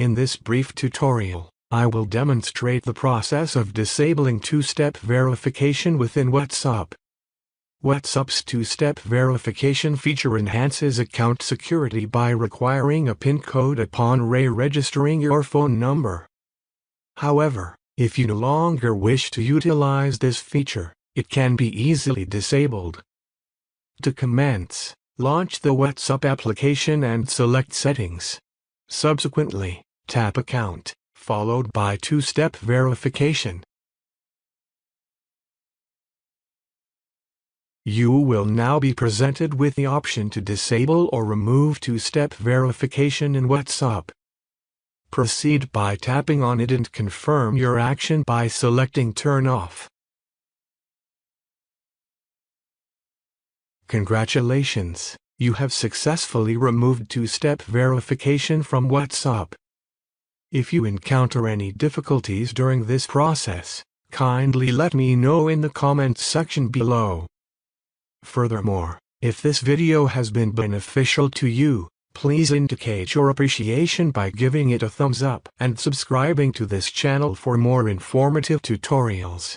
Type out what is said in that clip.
In this brief tutorial, I will demonstrate the process of disabling two-step verification within WhatsApp. WhatsApp's two-step verification feature enhances account security by requiring a PIN code upon re-registering your phone number. However, if you no longer wish to utilize this feature, it can be easily disabled. To commence, launch the WhatsApp application and select Settings. Subsequently, tap Account, followed by two-step verification. You will now be presented with the option to disable or remove two-step verification in WhatsApp. Proceed by tapping on it and confirm your action by selecting Turn Off. Congratulations, you have successfully removed two-step verification from WhatsApp. If you encounter any difficulties during this process, kindly let me know in the comments section below. Furthermore, if this video has been beneficial to you, please indicate your appreciation by giving it a thumbs up and subscribing to this channel for more informative tutorials.